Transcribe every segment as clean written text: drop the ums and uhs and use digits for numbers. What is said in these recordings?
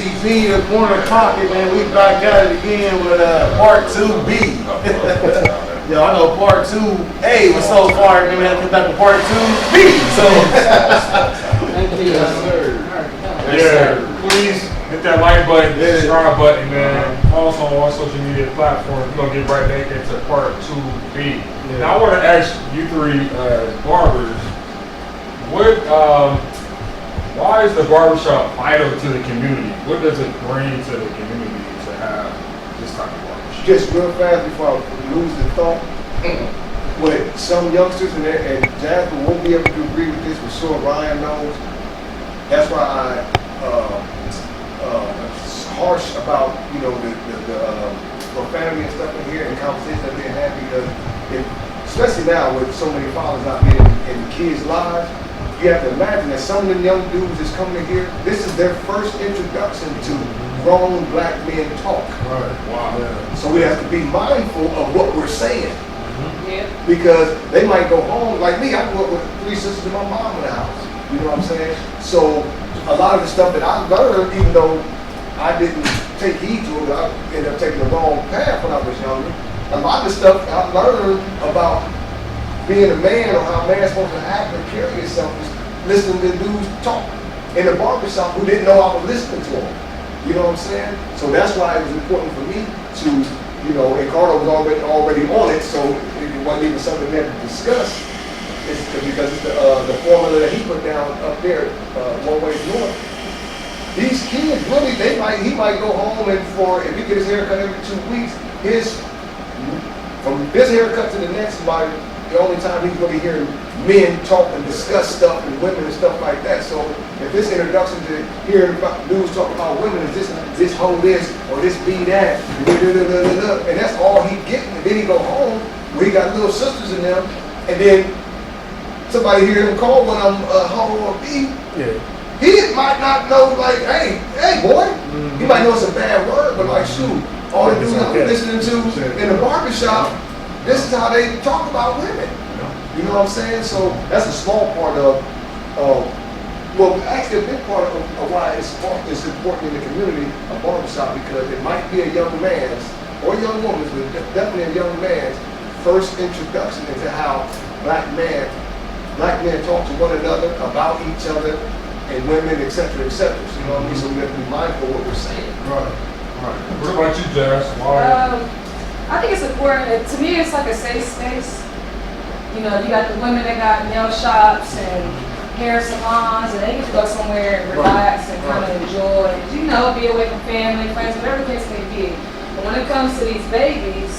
DCP, the corner pocket, man. We back at it again with part 2B. Yo, I know part 2A was so far, man. Come back to part 2B. So, yeah, please hit that like button, subscribe button, man. Also on all social media platforms. We're gonna get right back into part 2B. Now I want to ask you three barbers, why is the barbershop vital to the community? What does it bring to the community to have this type of barbershop? Just real fast before I lose the thought, with some youngsters and Jasmine won't be able to agree with this, for sure Ryan knows. That's why I harsh about the profanity and stuff in here and conversations that being had, because especially now with so many fathers out there in kids' lives, you have to imagine that some of the young dudes that's coming in here, this is their first introduction to grown black men talk. Right. Wow. Yeah. So we have to be mindful of what we're saying. Yeah. Because they might go home, like me, I grew up with 3 sisters and my mom in the house. You know what I'm saying? So a lot of the stuff that I learned, even though I didn't take heed to it, I ended up taking the wrong path when I was younger. A lot of the stuff I learned about being a man, or how a man's supposed to act and carry himself, is listening to dudes talk in the barbershop who didn't know I was listening to them. You know what I'm saying? So that's why it was important for me to, and Carter was already on it, so it wasn't even something we had to discuss. It's because it's the formula that he put down up there, one way north. These kids really, he might go home and if he get his haircut every 2 weeks, from this haircut to the next, the only time he's really hearing men talk and discuss stuff and women and stuff like that. So if this introduction to hearing dudes talk about women is this hoe this or this be that, and that's all he getting, and then he go home where he got little sisters in them, and then somebody hear him call one of them a hoe or B. Yeah. He might not know, like, hey boy. Mm-hmm. He might know it's a bad word, but like, shoot, all the dudes I'm listening to in the barbershop, this is how they talk about women. You know what I'm saying? So that's a small part of, well, actually a big part of why it's important in the community, a barbershop, because it might be a young man's, or a young woman's, but definitely a young man's first introduction into how black men talk to one another, about each other, and women, etc., etc. So, you know what I mean? So we have to be mindful of what we're saying. Right. What about you, Jazz? I think it's important. To me, it's like a safe space. You got the women that got nail shops and hair salons, and they get to go somewhere and relax and kind of enjoy, and, be away from family, friends, whatever the case may be. But when it comes to these babies,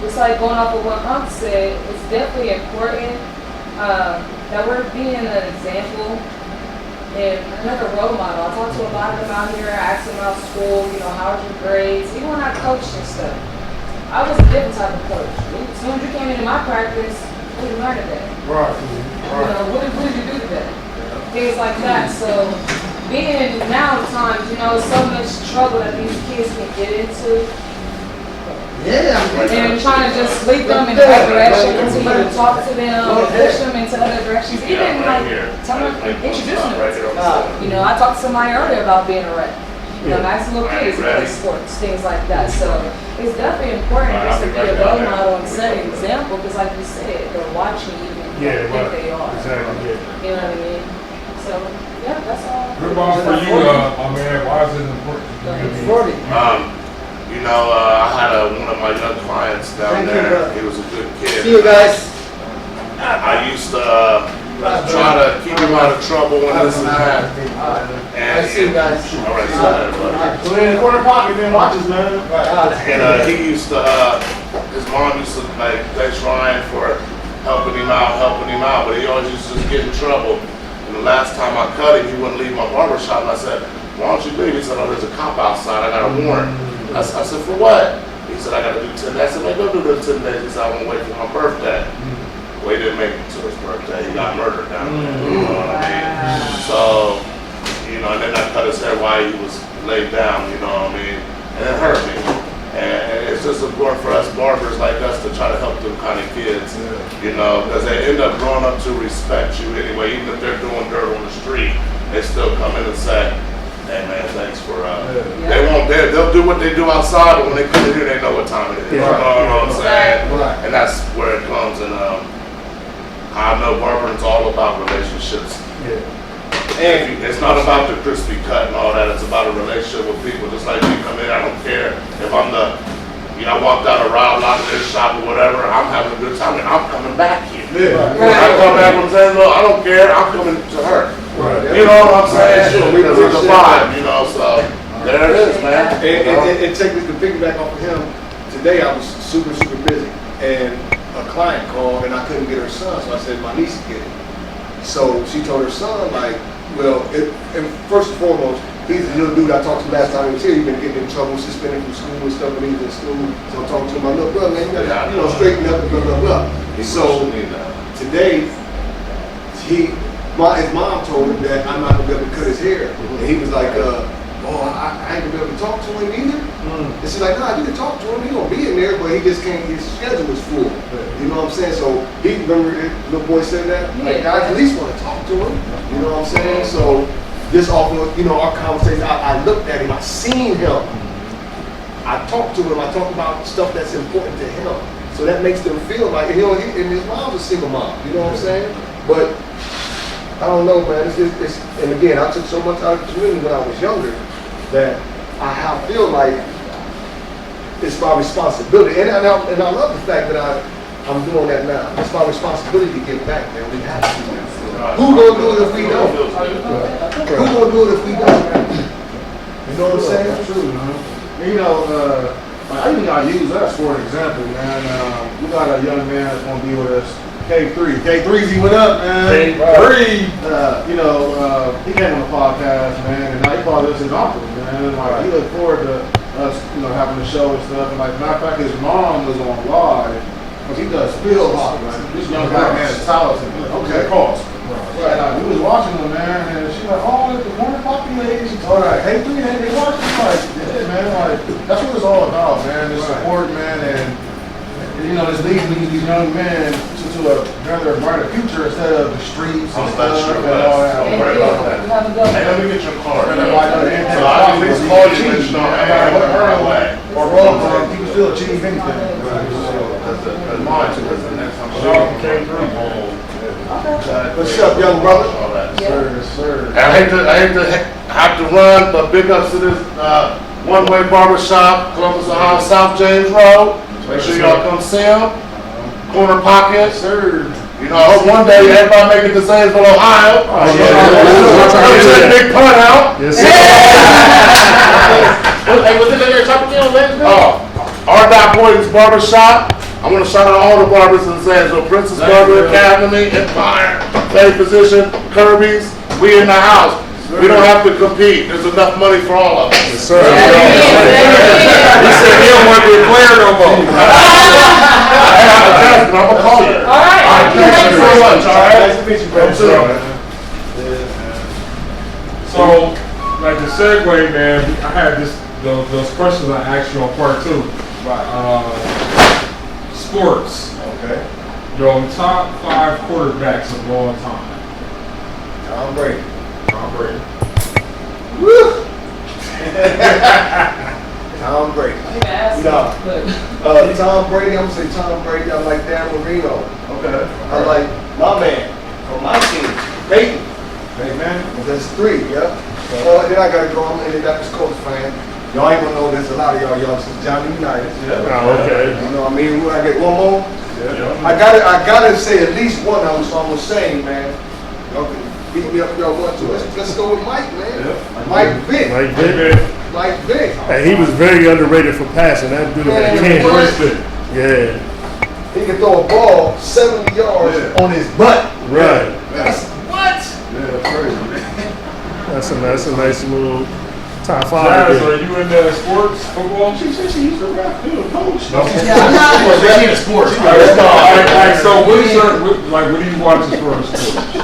it's like going off of what Unc said, it's definitely important that we're being an example and another role model. I talk to a lot of them out here, I ask them about school, how was your grades, even when I coached and stuff. I was a different type of coach. As soon as you came into my practice, what did you learn today? Right. What did you do today? Things like that. So being now times, so much trouble that these kids can get into. Yeah. And trying to just lead them in the right direction, continue to talk to them, push them into other directions, even like introducing them. I talked to somebody earlier about being a rep. Nice little kids who play sports, things like that. So it's definitely important just to be a role model and set an example, because like you said, they're watching you and think they are. Exactly. You know what I mean? So yeah, that's all. What about for you, my man? Why is it important to you? I had one of my young clients down there. He was a good kid. See you guys. I used to try to keep him out of trouble and this and that. And see you guys. All right, so put it in the corner pocket, man. Watch us, man. and he used to, his mom used to like thanks Ryan for helping him out, but he always used to just get in trouble. And the last time I cut him, he wouldn't leave my barbershop, and I said, why don't you leave? He said, oh, there's a cop outside, I got a warrant. I said, for what? He said, I got to do 10 days. I said, man, go do the 10 days. He said, I want to wait for my birthday. Well, he didn't make it to his birthday. He got murdered down there. You know what I mean? So, and then I cut his hair while he was laid down, you know what I mean? And it hurt me. And it's just important for us barbers like us to try to help them kind of kids, because they end up growing up to respect you anyway. Even if they're doing dirt on the street, they still come in and say, hey man, thanks for, they'll do what they do outside, but when they come in here, they know what time it is. Yeah. You know what I'm saying? Right. And that's where it comes, and I know barbering's all about relationships. Yeah. And it's not about the crispy cut and all that, it's about a relationship with people. Just like you come in, I don't care if I'm I walked out a ride, locked in this shop or whatever, I'm having a good time and I'm coming back here. Yeah. When I come back from Zanesville, I don't care, I'm coming to her. Right. You know what I'm saying? Sure. Because it's a vibe, you know, so there it is, man. And take this to piggyback off of him, today I was super busy and a client called and I couldn't get her son, so I said my niece could get it. So she told her son, like, well, and first and foremost, he's the little dude I talked to last time he was here. He's been getting in trouble, suspended from school and stuff when he was in school. So I'm talking to my little brother, man, you gotta, straighten up and blah, blah, blah. So today, his mom told him that I'm not gonna be able to cut his hair. And he was like, I ain't gonna be able to talk to him either. And she's like, nah, you can talk to him, he gonna be in there, but he just can't, his schedule is full. You know what I'm saying? So he, remember the little boy said that? Like, I at least wanna talk to him. You know what I'm saying? So just off of, our conversation, I looked at him, I seen him. I talked to him, I talked about stuff that's important to him. So that makes them feel like, and his mom's a single mom, you know what I'm saying? But I don't know, man. It's and again, I took so much out of the community when I was younger that I feel like it's my responsibility. And I love the fact that I'm doing that now. It's my responsibility to give back, man. We have to. Who gonna do it if we don't? Who gonna do it if we don't? You know what I'm saying? True, man. I even gotta use us for an example, man. We got a young man that's gonna be with us. K3. K3Z, what up, man? K3. He came on the podcast, man, and he called us his uncle, man. Like, he looked forward to us, having the show and stuff. And like, matter of fact, his mom was on live, because he does field hockey. Like, this young black man is talented. Okay, cost. Right. And we was watching him, man, and she like, oh, the Warner Poppy lady. She told her, hey, three, they watching. Like, yeah, man, like, that's what it's all about, man. The support, man, and this leads these young men to a better, brighter future instead of the streets and stuff and all that. Don't worry about that. Hey, let me get your card. So I think it's called cheese. Or wrong, you can still achieve anything. Mine too, the next time. What's up, young brother? Sir. I hate to have to run, but big ups to this one-way barbershop, Columbus, Ohio, South James Road. Make sure y'all come see them. Corner pocket. Sir. I hope one day everybody make it to Zanesville, Ohio. Yeah. Big pun out. Yes, sir. Hey, was it in there talking to you on Zanesville? R. Boyd's Barbershop. I want to shout out all the barbers in Zanesville. Princess Barber Academy, Empire, Play Position, Kirby's. We in the house. We don't have to compete. There's enough money for all of us. Yes, sir. He said he don't want to be a player no more. I'm gonna call you. All right. Thank you so much. All right. Nice to meet you, bro. So, like the segue, man, I had those questions I asked you on part 2. Sports. Okay. Your top 5 quarterbacks of all time. Tom Brady. Tom Brady. Woo! Tom Brady. No. Tom Brady, I'm gonna say Tom Brady. I like Dan Marino. Okay. I like my man from my team, Peyton. Hey, man. That's 3, yeah. Then I gotta go on and that's Colts fan. Y'all ain't gonna know there's a lot of y'all youngsters, Johnny United. Oh, okay. You know what I mean? When I get one more, Yeah. I gotta say at least one. I was saying, man. Y'all can beat me up if y'all want to. Let's go with Mike, man. Yeah. Mike Vick. Like that. Mike Vick. And he was very underrated for passing. That dude had Man, can't. what? Yeah. He can throw a ball 70 yards on his butt. Right. That's what? Yeah, crazy. That's a nice little top 5. Jazz, there. are you into sports, football? She said she used to rap, coach. No. Yeah, I'm not. She into sports. So what do you watch as far as sports?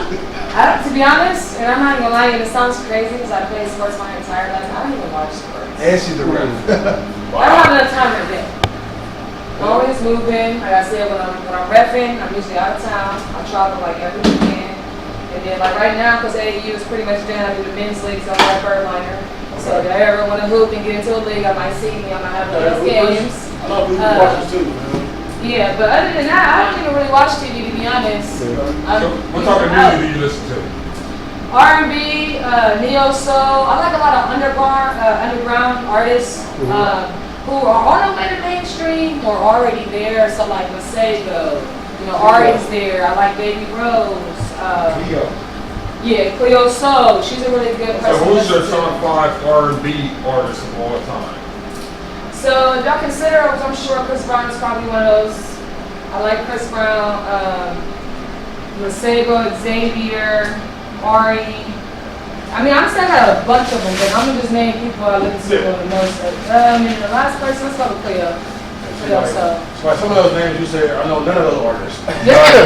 To be honest, and I'm not even gonna lie, and it sounds crazy because I played sports my entire life. I don't even watch sports. And she's a ref. I don't have enough time in a day. I'm always moving. Like I said, when I'm reffing, I'm usually out of town. I travel like every weekend. And then like right now, because AAU is pretty much done, I do the men's leagues on that Birdliner. So if I ever want to hoop and get into a league, I might see me. I might have one of those games. I love people watching too, man. Yeah, but other than that, I don't even really watch TV, to be honest. So what type of music do you listen to? R&B, neo soul. I like a lot of underground artists who are on the way to mainstream or already there. So like Masego, Ari's there. I like Baby Rose. Yeah, Cleo Soul. She's a really good person. So who's your top 5 R&B artists of all time? So if y'all consider, which I'm sure Chris Brown is probably one of those. I like Chris Brown, Masego, Xavier, Ari. I mean, I'm saying I got a bunch of them, but I'm gonna just name people I listen to the most. And the last person, let's go with Cleo. So some of those names you said, I know none of those artists. Exactly.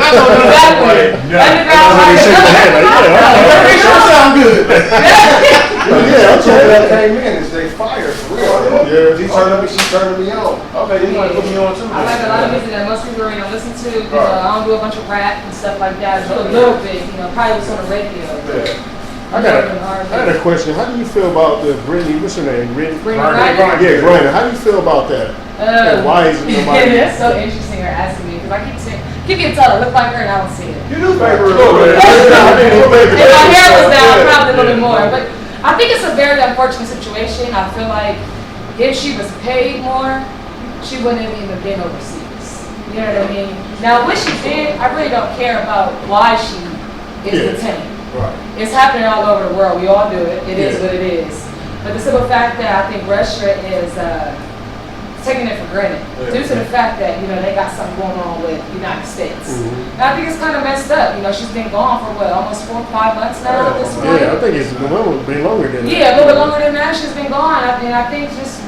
Sound good. Yeah, I'm talking about came in and they fire for real. Yeah. She turned me on. Okay, you want to put me on too. I like a lot of music that most people already don't listen to. I don't do a bunch of rap and stuff like that. I do a little bit, probably what's on the radio. I got a question. How do you feel about the Brittany? What's her name? Brittany. Yeah, Griner. How do you feel about that? And why is it nobody? That's so interesting. You're asking me because I keep getting told I look like her and I don't see it. You do favor If my hair was down, probably a little bit more. But I think it's a very unfortunate situation. I feel like if she was paid more, she wouldn't have even been overseas. You know what I mean? Now, what she did, I really don't care about why she is detained. Right. It's happening all over the world. We all do it. It is what it is. But the simple fact that I think Russia is taking it for granted due to the fact that they got something going on with the United States. And I think it's kind of messed up. She's been gone for almost 4 or 5 months now at this point. Yeah, I think it's been longer than that. Yeah, a little bit longer than that. She's been gone. I think just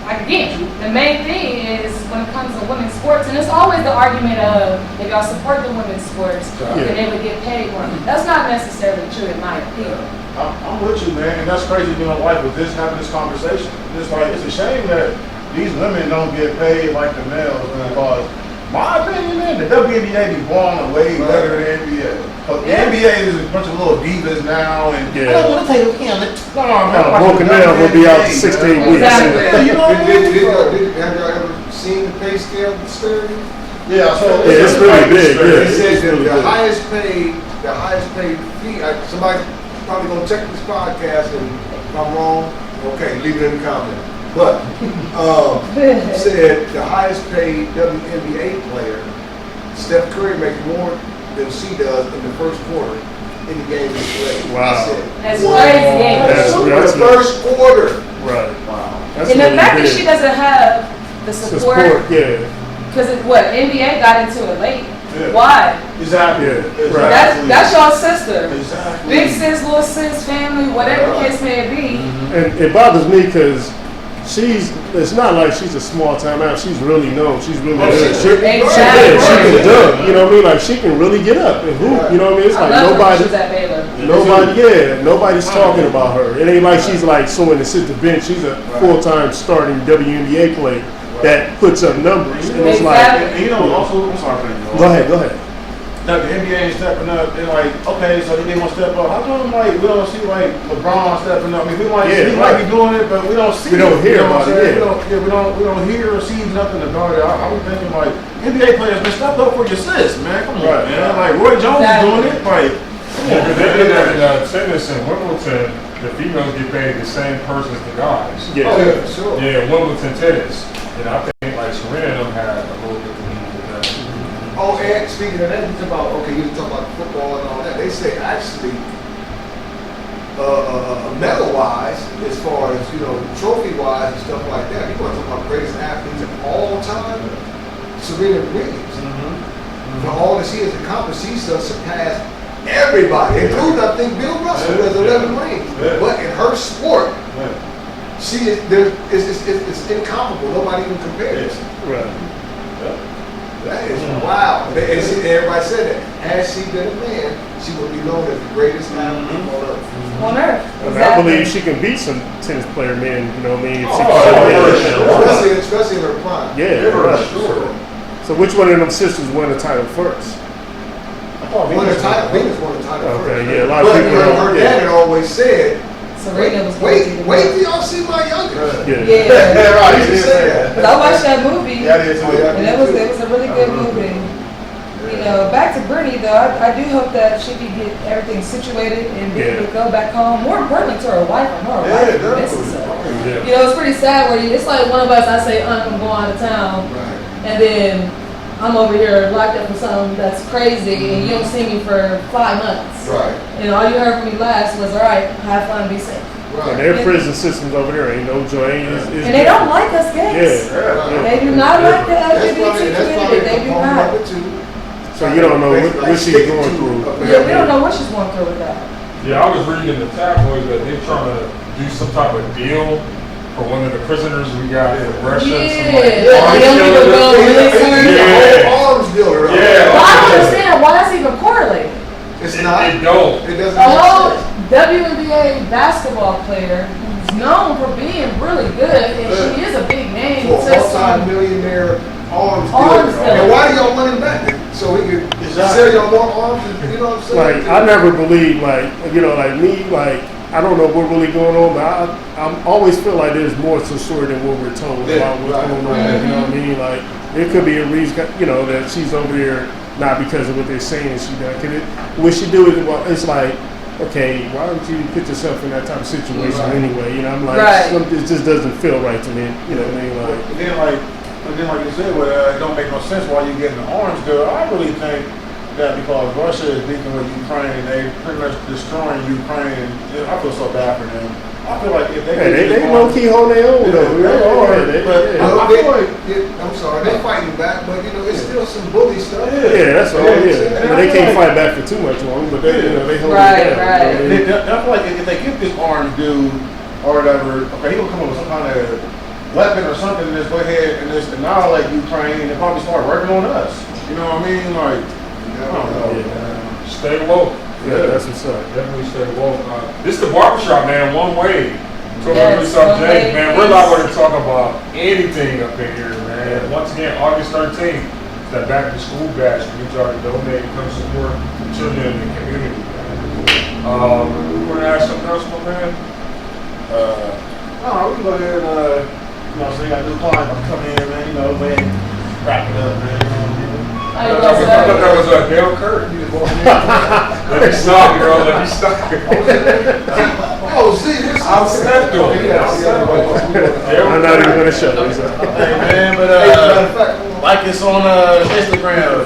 again, the main thing is when it comes to women's sports, and it's always the argument of if y'all support the women's sports, then they would get paid more. That's not necessarily true in my opinion. I'm with you, man, and that's crazy being a wife with this having this conversation. It's a shame that these women don't get paid like the males, because my opinion, man, the WNBA be blowing away better than the NBA. Because the NBA is a bunch of little divas now, and I don't want to take a can. Canal will be out for 16 weeks. Exactly. You know what I mean? Have y'all ever seen the pay scale disparity? Yeah, so it's really big. He said that the highest paid fee. Somebody probably gonna check this podcast, and if I'm wrong, okay, leave it in the comments. But said the highest paid WNBA player, Steph Curry, makes more than she does in the first quarter in the game this way. Wow. That's crazy. That's the first quarter. Right. Wow. That's And the really fact that big. she doesn't have the support, because NBA got into it late. Yeah. Why? Exactly. Yeah. Exactly. That's y'all's sister. Exactly. Big sis, little sis, family, whatever the case may be. And it bothers me because it's not like she's a small time out. She's really known. She's really good. She can dunk. You know what I mean? Like she can really get up and hoop. You know what I mean? It's like nobody's talking about her. It ain't like she's like someone to sit the bench. She's a full-time starting WNBA player that puts up numbers. And it's like, also, I'm sorry for that. go ahead. Like the NBA ain't stepping up. They're like, okay, so they want to step up. How come we don't see LeBron stepping up? I mean, he might be doing it, but we don't see. We don't hear about it. We don't hear or see nothing about it. I was thinking NBA players, man, step up for your sis, man. Come on, man. Like Roy Jones is doing it. Like, come on. They did that in tennis in Wimbledon. The females get paid the same person as the guys. Yeah. Oh, yeah, sure. Yeah, Wimbledon tennis. And I think Serena and them had a little bit to do with that. Oh, and speaking of that, you talk about football and all that. They say actually, medal-wise, as far as trophy-wise and stuff like that, you want to talk about greatest athletes of all time, Serena Williams. For all that she has accomplished, she's surpassed everybody, including I think Bill Russell, who has 11 rings. But in her sport, she is it's incomparable. Nobody even compares. Right. That is wow. And everybody said that. Had she been a man, she would be known as the greatest athlete on earth. On earth. And I believe she can beat some tennis player men. You know what I mean? Especially in her prime. Yeah, right. Sure. So which one of them sisters won the title first? Venus won the title Okay, first. yeah, a lot of But people her dad had always said, Serena was going to the Wait till y'all see my youngest. Yeah. Yeah. Right, you did say that. 'Cause I watched that movie. Yeah, it is. And it was a really good movie. You know, back to Brittany though, I do hope that she can get everything situated and be able to go back home. More importantly to her wife. I know her wife misses her. Yeah. You know, it's pretty sad where it's like one of us, I say, I'm going out of town. Right. And then I'm over here locked up for something that's crazy and you don't see me for 5 months. Right. And all you heard from me last was, all right, have fun, be safe. And their prison systems over there ain't no joy. And they don't like us gays. Yeah. They do not like the That's LGBT probably community. They do component not. of it too. So you don't know what she's going through. Yeah, we don't know what she's going through with that. Yeah, I was reading in the tabloids that they're trying to do some type of deal for one of the prisoners we got in Russia. Yeah, they don't even go release her. Yeah. Arms dealer. Yeah. Well, I don't understand why that's even correlated. It's not. It don't. It doesn't. A make whole sense. WNBA basketball player who's known for being really good, and she is a big name. For a to some- multi-millionaire arms Arms dealer. dealer. And why do y'all want him back then? So he could sell y'all more arms? You know what I'm saying? Like I never believed, like like me, like I don't know what's really going on, but I always feel like there's more to the story than what we're told about what's going on. You know what I mean? Like it could be a reason, that she's over there not because of what they're saying she done. What she do is, well, it's like, okay, why don't you put yourself in that type of situation anyway? I'm like, it just doesn't feel right to me. You know what I mean? Like. And then like you said, well, it don't make no sense why you getting the arms deal. I really think that because Russia is beating with Ukraine, they pretty much destroying Ukraine. I feel so bad for them. I feel like if they low key hold their own though. I'm sorry, they fighting back, but it's still some bully stuff. Yeah, that's all. Yeah, but they can't fight back for too much long. But they hold it down. Right. I feel like if they get this arms dude or whatever, okay, he will come up with some kind of weapon or something and just go ahead and just annihilate Ukraine and probably start working on us. You know what I mean? Like, I don't know. Man. Stay woke. Yeah, that's what's up. Definitely stay woke. This is the barbershop, man. One way. Yes, James, man. We're liable to talk about anything up in here, man. Once again, August 13th, that back to school bash. We need y'all to donate and come support the children in the community, man. We want to ask something else, my man? No, we can go ahead and so you got a new client come in, man, go ahead and wrap it up, man. I thought that was Dale Curry. Let me stop, girl. Let me stop. Oh, see, I'll step to it. I'm not even gonna show you. Hey, man, but like it's on Instagram,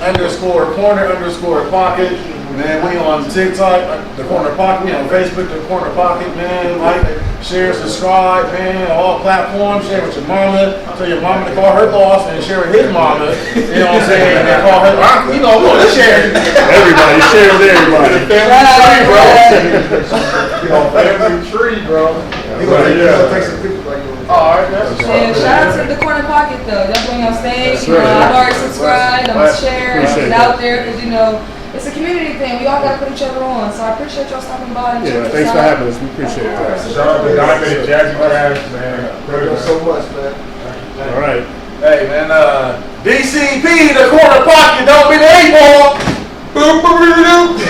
Doug_corner_pocket. Man, we on TikTok, the Corner Pocket. We on Facebook, the Corner Pocket. Man, like, share, subscribe, man. All platforms. Share with your mama. Tell your mama to call her boss and share with his mama. You know what I'm saying? And then call her. Let's share. Everybody share with everybody. Family tree, bro. He's gonna take some pictures like yours. All right, that's And shout out to the Corner Pocket though. Definitely on stage. That's You know, right. I've already subscribed. I'm sharing. Appreciate It's that. out there because it's a community thing. We all got to put each other on. So I appreciate y'all stopping by and Yeah, checking thanks us for out. having us. We appreciate that. Shout out to Diamond and Jazzy Crabs, man. Thank you so much, man. All right. Hey, man, DCP, the Corner Pocket, don't be the 8-ball. Boop, boop, boop, boop.